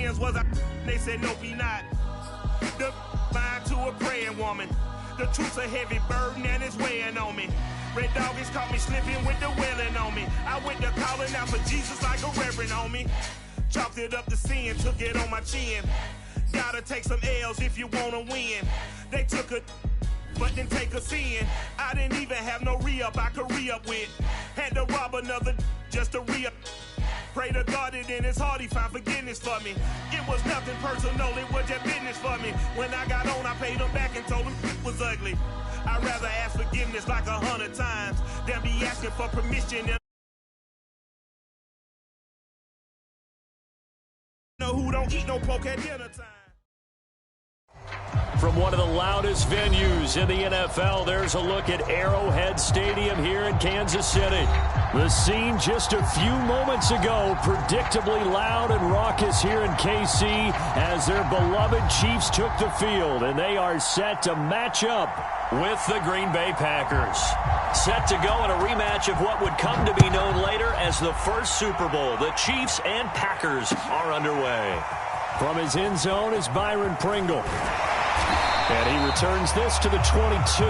friends was they said no be not. The mind to a praying woman. The truth's a heavy burden and it's weighing on me. Red doggies caught me slipping with the wailing on me. I went to calling out for Jesus like a reverend on me. Chopped it up to sin, took it on my chin. Gotta take some L's if you wanna win. They took a but didn't take a sin. I didn't even have no re-up I could re-up with. Had to rob another just to re-up. Pray to God that in his heart he found forgiveness for me. It was nothing personal, it was just business for me. When I got on, I paid him back and told him it was ugly. I'd rather ask forgiveness like 100 times than be asking for permission. Who don't eat no pork at dinner time. From one of the loudest venues in the NFL, there's a look at Arrowhead Stadium here in Kansas City. The scene just a few moments ago, predictably loud and raucous here in KC as their beloved Chiefs took the field, and they are set to match up with the Green Bay Packers. Set to go in a rematch of what would come to be known later as the first Super Bowl. The Chiefs and Packers are underway. From his end zone is Byron Pringle. And he returns this to the 22.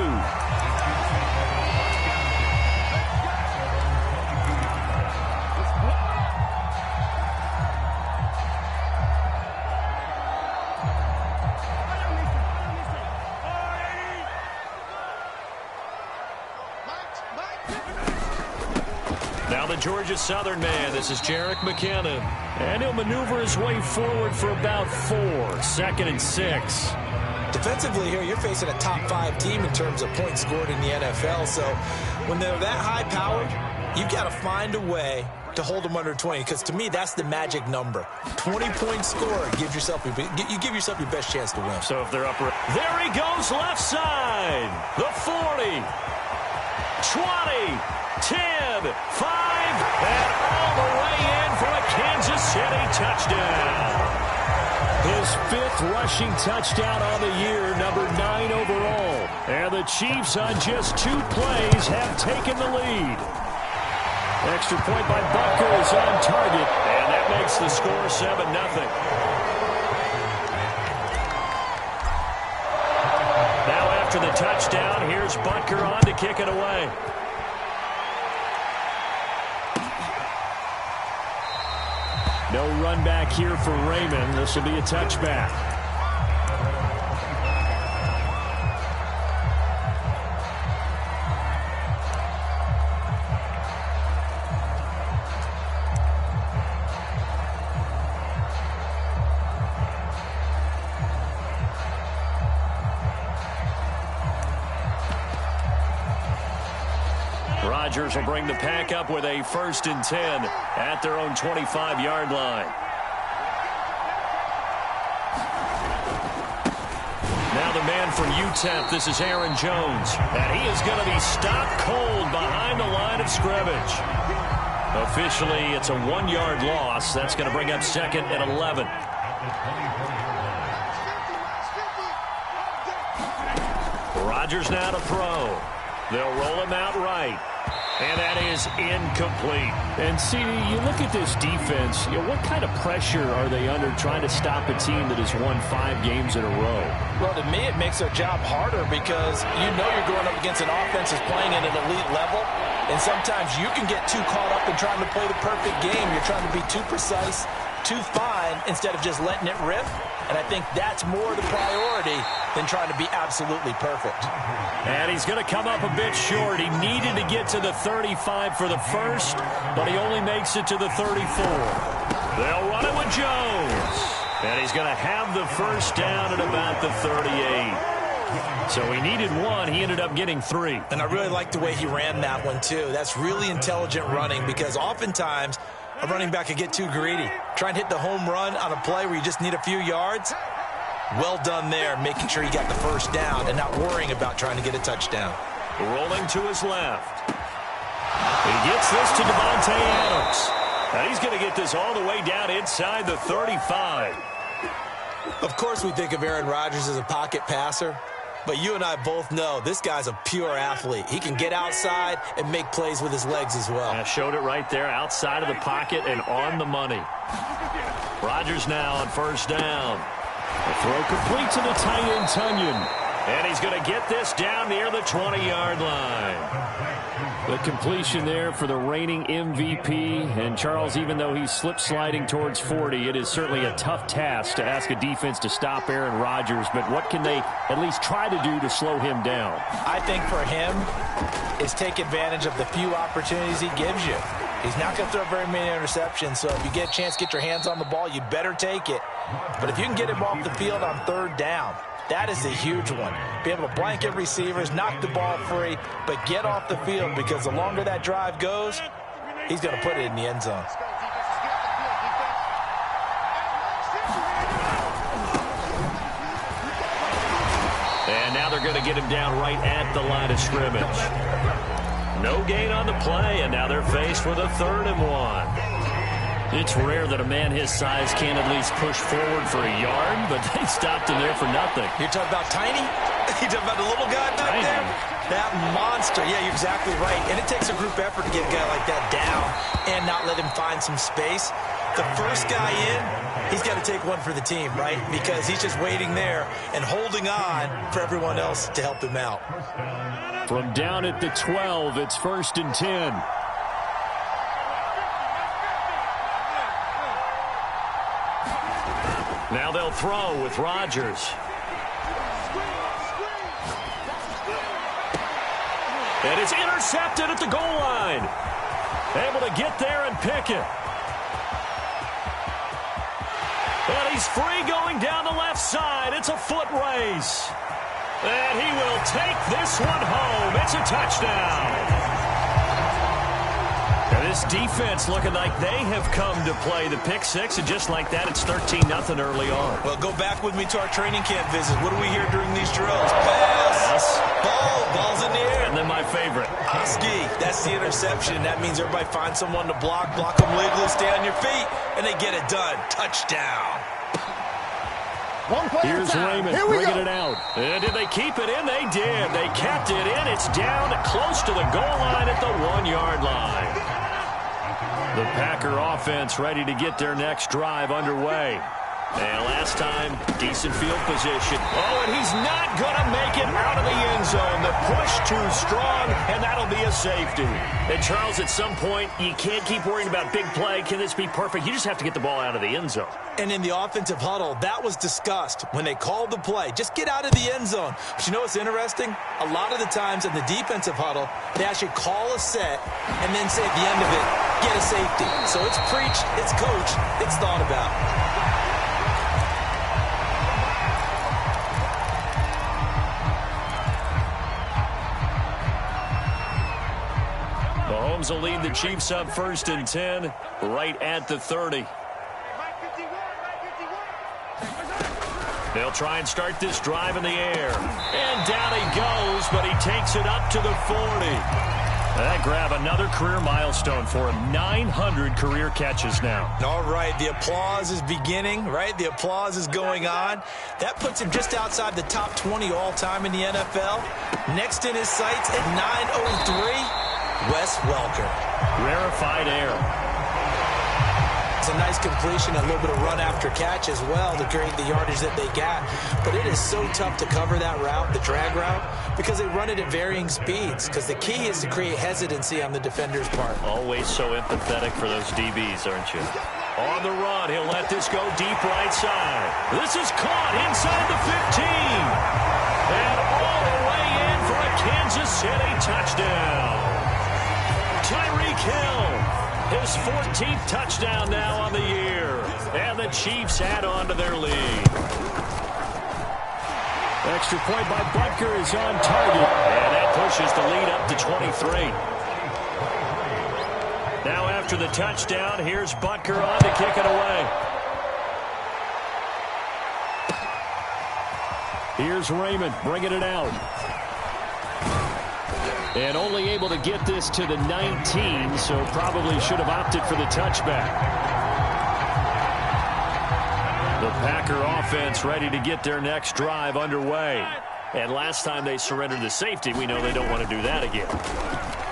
Now the Georgia Southern man. This is Jerick McKinnon. And he'll maneuver his way forward for about 4. 2nd and 6. Defensively here, you're facing a top 5 team in terms of points scored in the NFL. So when they're that high-powered, you've got to find a way to hold them under 20. Because to me, that's the magic number. 20-point score. You give yourself your best chance to win. So if they're up, there he goes, left side. The 40, 20, 10, 5, and all the way in for a Kansas City touchdown. His 5th rushing touchdown on the year, number 9 overall. And the Chiefs on just 2 plays have taken the lead. Extra point by Butker is on target, and that makes the score 7-0. Now after the touchdown, here's Butker on to kick it away. No run back here for Raymond. This will be a touchback. Rodgers will bring the pack up with a 1st and 10 at their own 25-yard line. Now the man from UTEP, this is Aaron Jones. And he is going to be stopped cold behind the line of scrimmage. Officially, it's a 1-yard loss. That's going to bring up 2nd and 11. Rodgers now to throw. They'll roll him out right. And that is incomplete. And, CD, you look at this defense, what kind of pressure are they under trying to stop a team that has won 5 games in a row? Well, to me, it makes their job harder because you're going up against an offense that's playing at an elite level. And sometimes you can get too caught up in trying to play the perfect game. You're trying to be too precise, too fine, instead of just letting it rip. And I think that's more the priority than trying to be absolutely perfect. And he's going to come up a bit short. He needed to get to the 35 for the first, but he only makes it to the 34. They'll run it with Jones. And he's going to have the first down at about the 38. So he needed 1. He ended up getting 3. And I really like the way he ran that one, too. That's really intelligent running because oftentimes a running back could get too greedy. Try and hit the home run on a play where you just need a few yards. Well done there, making sure he got the first down and not worrying about trying to get a touchdown. Rolling to his left. He gets this to Devontae Adams. And he's going to get this all the way down inside the 35. Of course we think of Aaron Rodgers as a pocket passer, but you and I both know this guy's a pure athlete. He can get outside and make plays with his legs as well. I showed it right there, outside of the pocket and on the money. Rodgers now on first down. The throw complete to the tight end, Tunyon. And he's going to get this down near the 20-yard line. The completion there for the reigning MVP. And Charles, even though he's slip-sliding towards 40, it is certainly a tough task to ask a defense to stop Aaron Rodgers. But what can they at least try to do to slow him down? I think for him is take advantage of the few opportunities he gives you. He's not going to throw very many interceptions, so if you get a chance to get your hands on the ball, you better take it. But if you can get him off the field on third down, that is a huge one. Be able to blanket receivers, knock the ball free, but get off the field, because the longer that drive goes, he's going to put it in the end zone. And now they're going to get him down right at the line of scrimmage. No gain on the play, and now they're faced with a 3rd and 1. It's rare that a man his size can't at least push forward for a yard, but they stopped him there for nothing. You're talking about tiny? You're talking about the little guy back there? That monster. Yeah, you're exactly right. And it takes a group effort to get a guy like that down and not let him find some space. The first guy in, he's got to take one for the team, right? Because he's just waiting there and holding on for everyone else to help him out. From down at the 12, it's 1st and 10. Now they'll throw with Rodgers. And it's intercepted at the goal line. Able to get there and pick it. And he's free going down the left side. It's a foot race. And he will take this one home. It's a touchdown. And this defense looking like they have come to play the pick six, and just like that, it's 13-0 early on. Well, go back with me to our training camp visit. What do we hear during these drills? Pass, ball's in the air. And then my favorite. Oski, that's the interception. That means everybody finds someone to block them legally, stay on your feet, and they get it done. Touchdown. Here's Raymond bringing it out. And did they keep it in? They did. They kept it in. It's down close to the goal line at the 1-yard line. The Packer offense ready to get their next drive underway. And last time, decent field position. Oh, and he's not going to make it out of the end zone. The push too strong, and that'll be a safety. And Charles, at some point, you can't keep worrying about big play. Can this be perfect? You just have to get the ball out of the end zone. And in the offensive huddle, that was discussed when they called the play. Just get out of the end zone. But you know what's interesting? A lot of the times in the defensive huddle, they actually call a set and then say at the end of it, get a safety. So it's preached, it's coached, it's thought about. Mahomes will lead the Chiefs up 1st and 10, right at the 30. They'll try and start this drive in the air. And down he goes, but he takes it up to the 40. That grab another career milestone for him. 900 career catches now. All right, the applause is beginning, right? The applause is going on. That puts him just outside the top 20 all-time in the NFL. Next in his sights at 903, Wes Welker. Rarefied air. It's a nice completion, a little bit of run after catch as well to create the yardage that they got. But it is so tough to cover that route, the drag route, because they run it at varying speeds. Because the key is to create hesitancy on the defender's part. Always so empathetic for those DBs, aren't you? On the run, he'll let this go deep right side. This is caught inside the 15. And all the way in for a Kansas City touchdown. Tyreek Hill. His 14th touchdown now on the year. And the Chiefs add on to their lead. Extra point by Butker is on target. And that pushes the lead up to 23. Now after the touchdown, here's Butker on to kick it away. Here's Raymond bringing it out. And only able to get this to the 19, so probably should have opted for the touchback. The Packer offense ready to get their next drive underway. And last time they surrendered the safety, we know they don't want to do that again.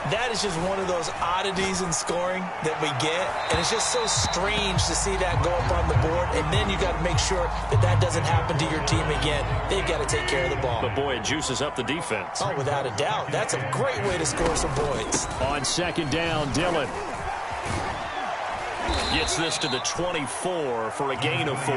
That is just one of those oddities in scoring that we get, and it's just so strange to see that go up on the board, and then you got to make sure that that doesn't happen to your team again. They've got to take care of the ball. But, boy, it juices up the defense. Oh, without a doubt. That's a great way to score some points. On second down, Dillon gets this to the 24 for a gain of 4.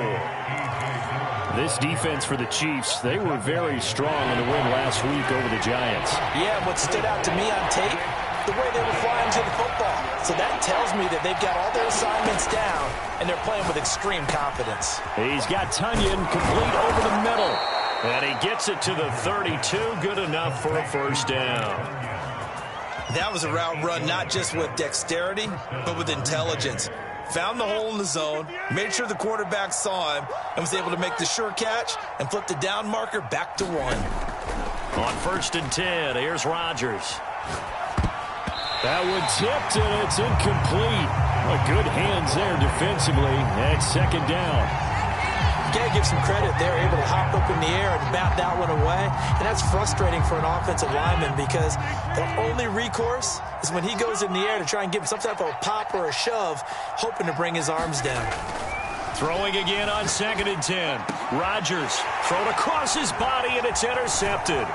This defense for the Chiefs, they were very strong in the win last week over the Giants. Yeah, what stood out to me on tape, the way they were flying to the football. So that tells me that they've got all their assignments down, and they're playing with extreme confidence. He's got Tunyon complete over the middle. And he gets it to the 32. Good enough for a first down. That was a route run not just with dexterity, but with intelligence. Found the hole in the zone, made sure the quarterback saw him, and was able to make the sure catch and flip the down marker back to 1. On 1st and 10, here's Rodgers. That one tipped, and it's incomplete. Good hands there defensively at second down. You got to give some credit. They're able to hop up in the air and bat that one away. And that's frustrating for an offensive lineman because the only recourse is when he goes in the air to try and give some type of a pop or a shove, hoping to bring his arms down. Throwing again on 2nd and 10. Rodgers thrown across his body, and it's intercepted.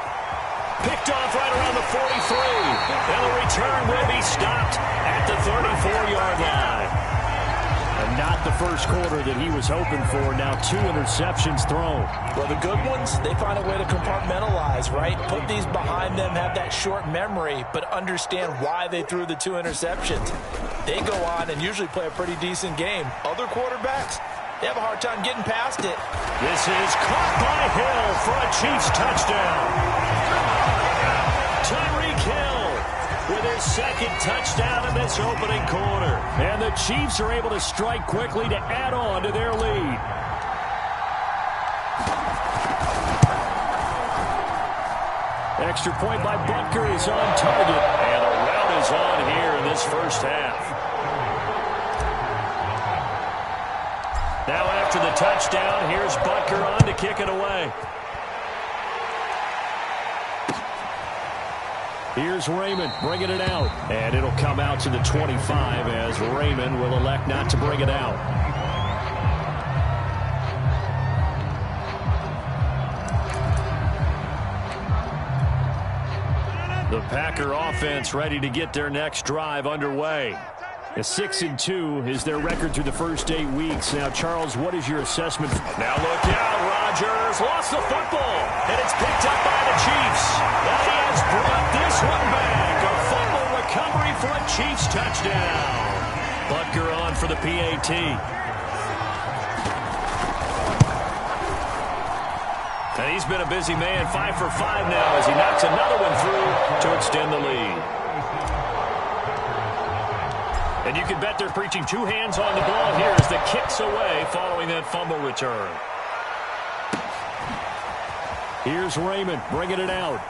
Picked off right around the 43. And the return will be stopped at the 34-yard line. And not the first quarter that he was hoping for. Now 2 interceptions thrown. Well, the good ones, they find a way to compartmentalize, right? Put these behind them, have that short memory, but understand why they threw the 2 interceptions. They go on and usually play a pretty decent game. Other quarterbacks, they have a hard time getting past it. This is caught by Hill for a Chiefs touchdown. Tyreek Hill with his 2nd touchdown in this opening quarter. And the Chiefs are able to strike quickly to add on to their lead. Extra point by Butker is on target. And the rout is on here in this first half. Now after the touchdown, here's Butker on to kick it away. Here's Raymond bringing it out. And it'll come out to the 25 as Raymond will elect not to bring it out. The Packer offense ready to get their next drive underway. A 6-2 is their record through the first 8 weeks. Now, Charles, what is your assessment? Now look out, Rodgers lost the football, and it's picked up by the Chiefs. And he has brought this one back. A fumble recovery for a Chiefs touchdown. Butker on for the PAT. And he's been a busy man, 5 for 5 now as he knocks another one through to extend the lead. And you can bet they're preaching 2 hands on the ball here as the kick's away following that fumble return. Here's Raymond bringing it out.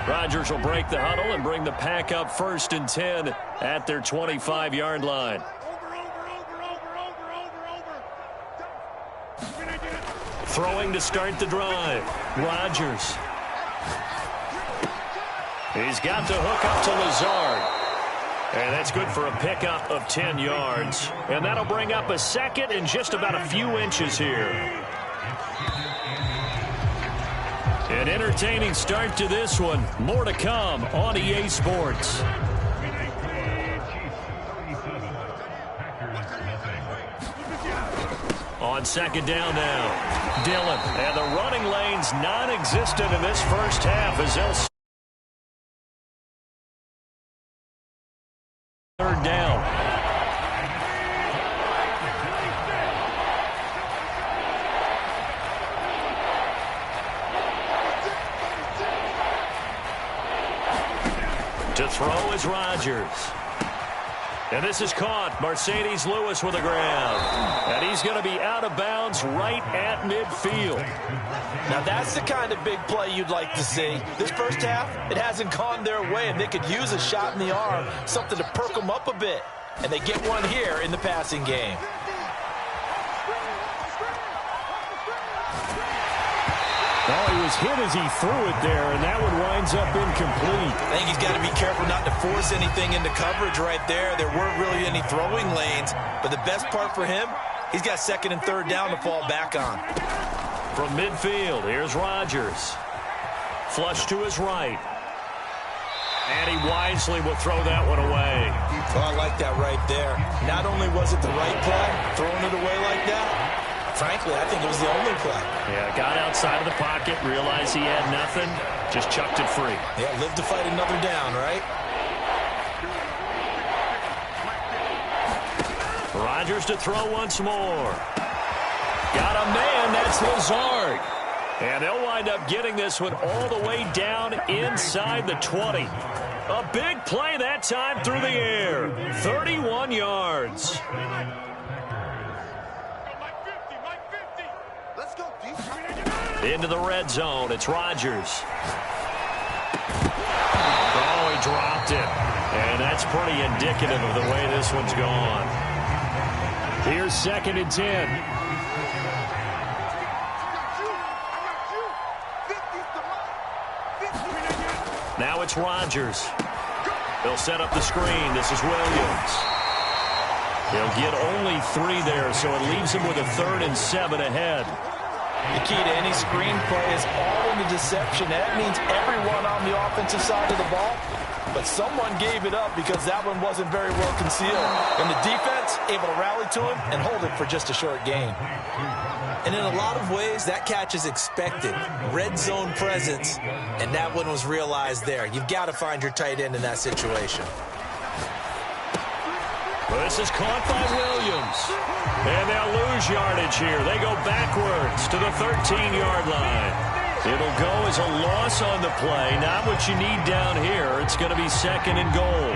Rodgers will break the huddle and bring the Pack up 1st and 10 at their 25-yard line. Throwing to start the drive. Rodgers. He's got the hook up to Lazard. And that's good for a pickup of 10 yards. And that'll bring up a 2nd and just about a few inches here. An entertaining start to this one. More to come on EA Sports. On 2nd down now, Dillon. And the running lane's non-existent in this first half as they'll 3rd down. To throw is Rodgers. And this is caught. Mercedes Lewis with a grab. And he's going to be out of bounds right at midfield. Now that's the kind of big play you'd like to see. This first half, it hasn't gone their way, and they could use a shot in the arm, something to perk them up a bit. And they get one here in the passing game. Oh, he was hit as he threw it there, and that one winds up incomplete. I think he's got to be careful not to force anything into coverage right there. There weren't really any throwing lanes, but the best part for him, he's got second and third down to fall back on. From midfield, here's Rodgers. Flush to his right. And he wisely will throw that one away. Oh, I like that right there. Not only was it the right play, throwing it away like that, frankly, I think it was the only play. Yeah, got outside of the pocket, realized he had nothing, just chucked it free. Yeah, live to fight another down, right? Rodgers to throw once more. Got a man, that's Lazard. And they'll wind up getting this one all the way down inside the 20. A big play that time through the air. 31 yards. Into the red zone, it's Rodgers. Oh, he dropped it. And that's pretty indicative of the way this one's gone. Here's 2nd and 10. Now it's Rodgers. He'll set up the screen. This is Williams. He'll get only 3 there, so it leaves him with a 3rd and 7 ahead. The key to any screen play is all in the deception. That means everyone on the offensive side of the ball, but someone gave it up because that one wasn't very well concealed. And the defense able to rally to him and hold it for just a short gain. And in a lot of ways, that catch is expected. Red zone presence, and that one was realized there. You've got to find your tight end in that situation. This is caught by Williams. And they'll lose yardage here. They go backwards to the 13-yard line. It'll go as a loss on the play. Not what you need down here. It's going to be 2nd and goal.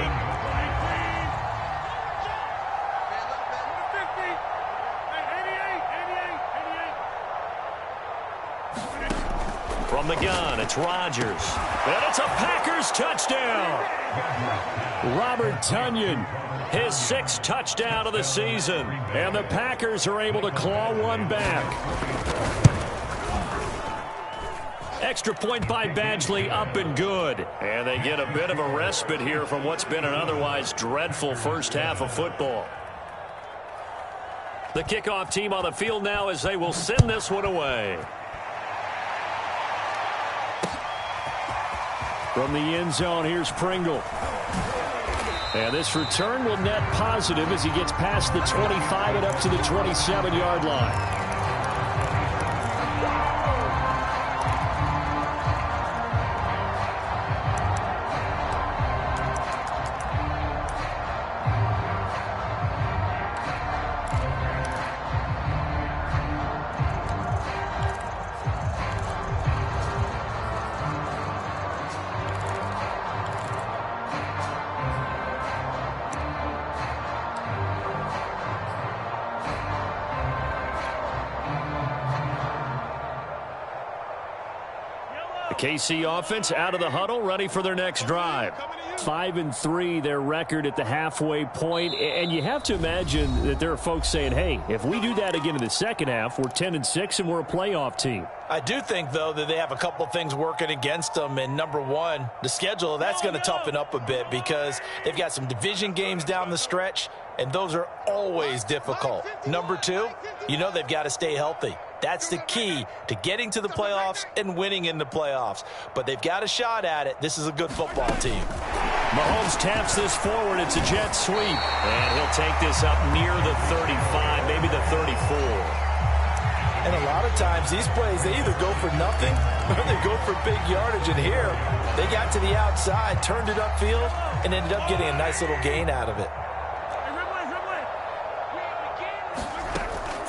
From the gun, it's Rodgers. And it's a Packers touchdown. Robert Tonyan, his 6th touchdown of the season. And the Packers are able to claw one back. Extra point by Badgley, up and good. And they get a bit of a respite here from what's been an otherwise dreadful first half of football. The kickoff team on the field now as they will send this one away. From the end zone, here's Pringle. And this return will net positive as he gets past the 25 and up to the 27-yard line. KC offense out of the huddle, ready for their next drive. 5-3, their record at the halfway point. And you have to imagine that there are folks saying, hey, if we do that again in the second half, we're 10-6 and we're a playoff team. I do think, though, that they have a couple of things working against them. And number one, the schedule, that's going to toughen up a bit because they've got some division games down the stretch, and those are always difficult. Number two, you know they've got to stay healthy. That's the key to getting to the playoffs and winning in the playoffs. But they've got a shot at it. This is a good football team. Mahomes taps this forward. It's a jet sweep. And he'll take this up near the 35, maybe the 34. And a lot of times these plays, they either go for nothing or they go for big yardage. And here, they got to the outside, turned it upfield, and ended up getting a nice little gain out of it.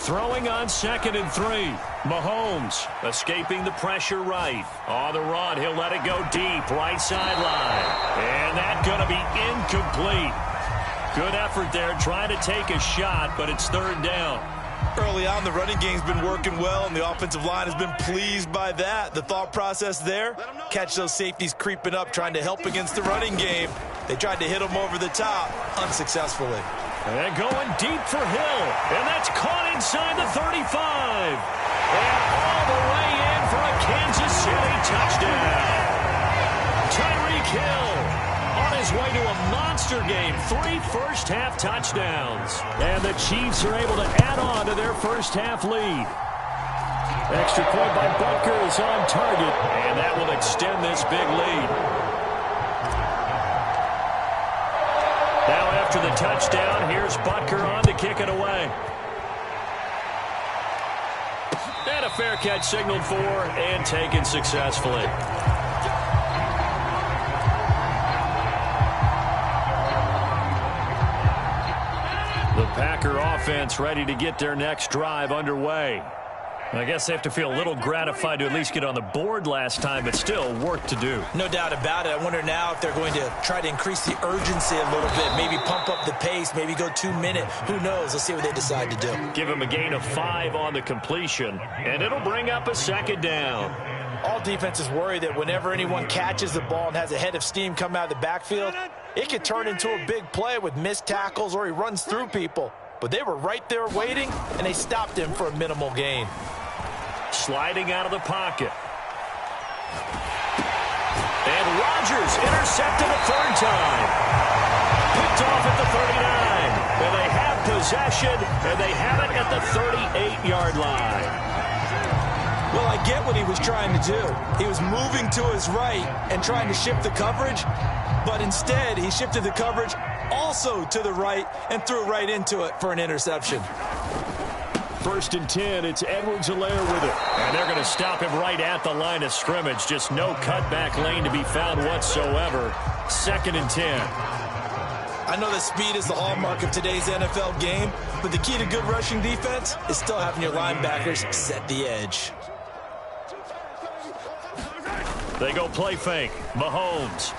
Throwing on 2nd and 3. Mahomes escaping the pressure right. On the run, he'll let it go deep, right sideline. And that's going to be incomplete. Good effort there, trying to take a shot, but it's 3rd down. Early on, the running game's been working well, and the offensive line has been pleased by that. The thought process there, catch those safeties creeping up, trying to help against the running game. They tried to hit them over the top, unsuccessfully. And going deep for Hill. And that's caught inside the 35. And all the way in for a Kansas City touchdown. Tyreek Hill on his way to a monster game. 3 first-half touchdowns. And the Chiefs are able to add on to their first-half lead. Extra point by Butker is on target, and that will extend this big lead. Now after the touchdown, here's Butker on to kick it away. And a fair catch signaled for and taken successfully. The Packer offense ready to get their next drive underway. I guess they have to feel a little gratified to at least get on the board last time, but still work to do. No doubt about it. I wonder now if they're going to try to increase the urgency a little bit, maybe pump up the pace, maybe go 2 minutes. Who knows? Let's see what they decide to do. Give them a gain of 5 on the completion, and it'll bring up a second down. All defenses worry that whenever anyone catches the ball and has a head of steam come out of the backfield, it could turn into a big play with missed tackles or he runs through people. But they were right there waiting, and they stopped him for a minimal gain. Sliding out of the pocket. And Rodgers intercepted a third time. Picked off at the 39. And they have possession, and they have it at the 38-yard line. Well, I get what he was trying to do. He was moving to his right and trying to shift the coverage, but instead he shifted the coverage also to the right and threw right into it for an interception. 1st and 10, it's Edwards-Helaire with it. And they're going to stop him right at the line of scrimmage. Just no cutback lane to be found whatsoever. 2nd and 10. I know that speed is the hallmark of today's NFL game, but the key to good rushing defense is still having your linebackers set the edge. They go play fake. Mahomes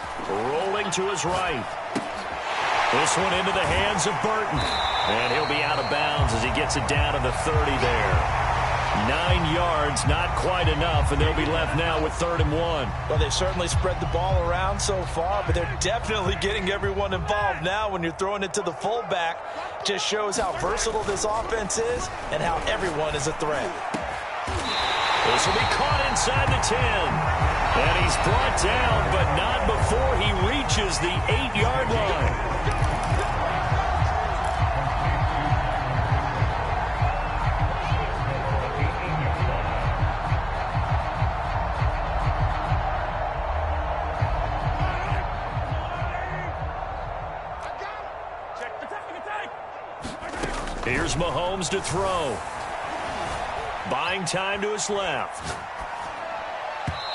rolling to his right. This one into the hands of Burton. And he'll be out of bounds as he gets it down to the 30 there. 9 yards, not quite enough, and they'll be left now with 3rd and 1. Well, they've certainly spread the ball around so far, but they're definitely getting everyone involved now when you're throwing it to the fullback. Just shows how versatile this offense is and how everyone is a threat. This will be caught inside the 10. And he's brought down, but not before he reaches the 8-yard line. Here's Mahomes to throw. Buying time to his left.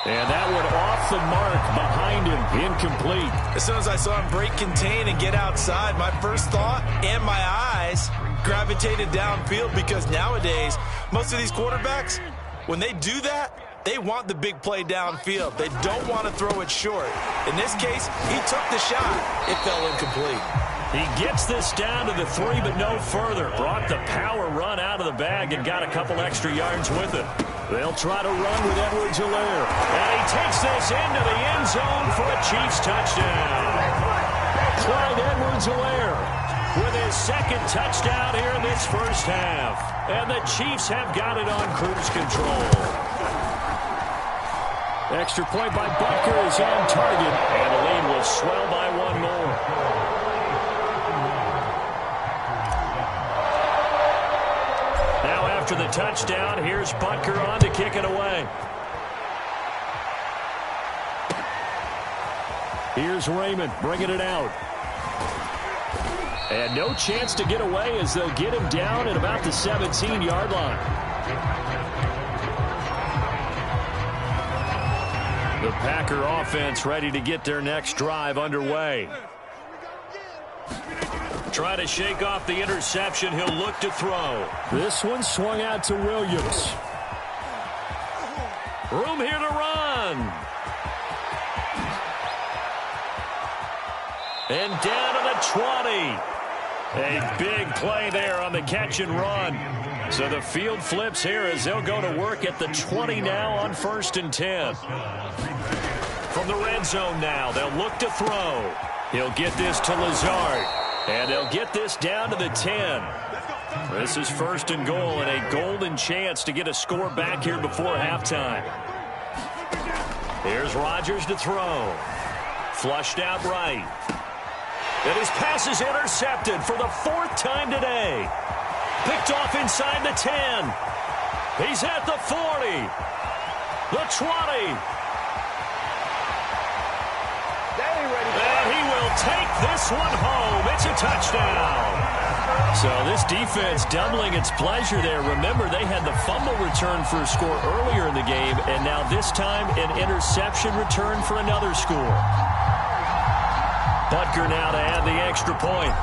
And that one off the mark behind him. Incomplete. As soon as I saw him break contain and get outside, my first thought and my eyes gravitated downfield, because nowadays, most of these quarterbacks, when they do that, they want the big play downfield. They don't want to throw it short. In this case, he took the shot. It fell incomplete. He gets this down to the 3, but no further. Brought the power run out of the bag and got a couple extra yards with it. They'll try to run with Edwards-Helaire. And he takes this into the end zone for a Chiefs touchdown. Clyde Edwards-Helaire with his 2nd touchdown here in this first half. And the Chiefs have got it on cruise control. Extra point by Butker is on target. And the lead will swell by 1 more. After the touchdown, here's Butker on to kick it away. Here's Raymond bringing it out. And no chance to get away as they'll get him down at about the 17-yard line. The Packer offense ready to get their next drive underway. Try to shake off the interception. He'll look to throw. This one swung out to Williams. Room here to run. And down to the 20. A big play there on the catch and run. So the field flips here as they'll go to work at the 20 now on 1st and 10. From the red zone now, they'll look to throw. He'll get this to Lazard. And they'll get this down to the 10. This is 1st and goal and a golden chance to get a score back here before halftime. Here's Rodgers to throw. Flushed out right. And his pass is intercepted for the 4th time today. Picked off inside the 10. He's at the 40. The 20. And he will take this one home. It's a touchdown. So this defense doubling its pleasure there. Remember, they had the fumble return for a score earlier in the game, and now this time an interception return for another score. Butker now to add the extra point.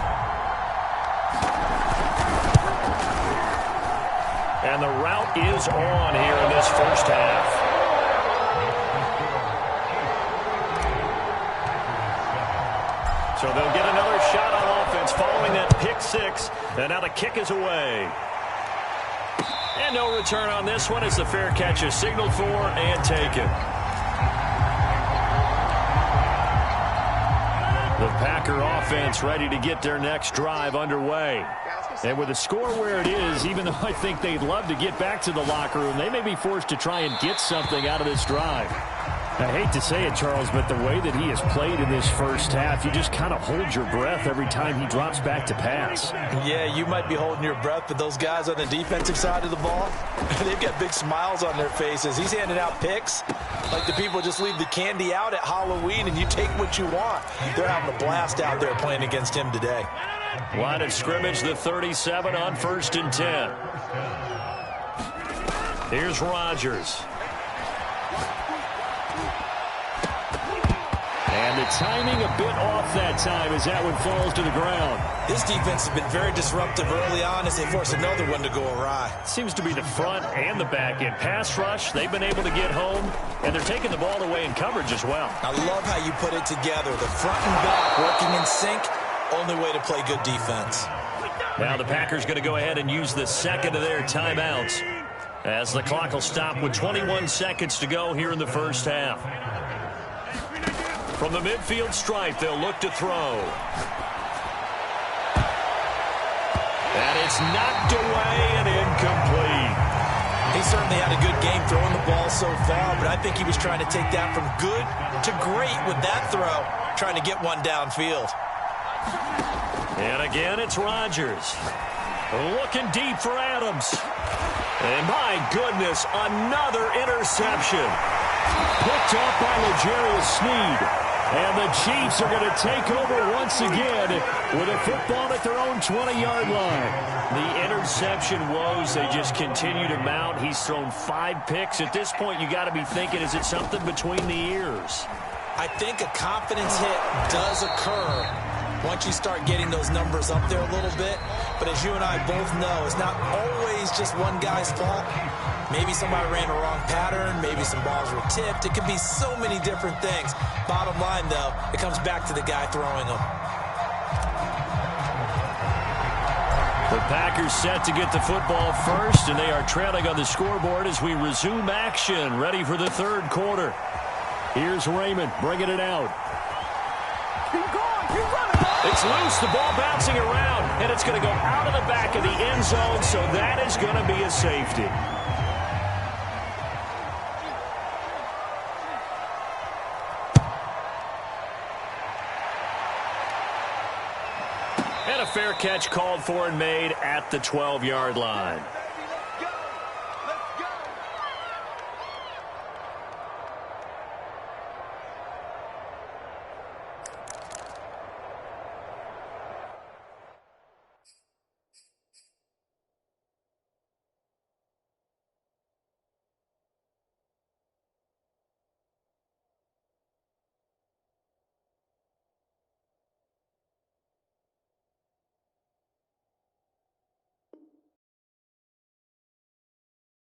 And the route is on here in this first half. So they'll get another shot on offense following that pick 6. And now the kick is away. And no return on this one as the fair catch is signaled for and taken. The Packer offense ready to get their next drive underway. And with the score where it is, even though I think they'd love to get back to the locker room, they may be forced to try and get something out of this drive. I hate to say it, Charles, but the way that he has played in this first half, you just kind of hold your breath every time he drops back to pass. Yeah, you might be holding your breath, but those guys on the defensive side of the ball, they've got big smiles on their faces. He's handing out picks like the people just leave the candy out at Halloween and you take what you want. They're having a blast out there playing against him today. Line of scrimmage, the 37 on 1st and 10. Here's Rodgers. And the timing a bit off that time as that one falls to the ground. This defense has been very disruptive early on as they force another one to go awry. Seems to be the front and the back end. Pass rush, they've been able to get home, and they're taking the ball away in coverage as well. I love how you put it together. The front and back working in sync, only way to play good defense. Now the Packers going to go ahead and use the second of their timeouts as the clock will stop with 21 seconds to go here in the first half. From the midfield stripe, they'll look to throw. And it's knocked away and incomplete. He certainly had a good game throwing the ball so far, but I think he was trying to take that from good to great with that throw, trying to get one downfield. And again, it's Rodgers. Looking deep for Adams. And my goodness, another interception. Picked off by L'Jarius Sneed. And the Chiefs are going to take over once again with a football at their own 20-yard line. The interception woes, they just continue to mount. He's thrown 5 picks. At this point, you got to be thinking, is it something between the ears? I think a confidence hit does occur once you start getting those numbers up there a little bit. But as you and I both know, it's not always just one guy's fault. Maybe somebody ran a wrong pattern. Maybe some balls were tipped. It could be so many different things. Bottom line, though, it comes back to the guy throwing them. The Packers set to get the football first, and they are trailing on the scoreboard as we resume action, ready for the third quarter. Here's Raymond bringing it out. Keep going, keep running. It's loose, the ball bouncing around, and it's going to go out of the back of the end zone, so that is going to be a safety. And a fair catch called for and made at the 12-yard line.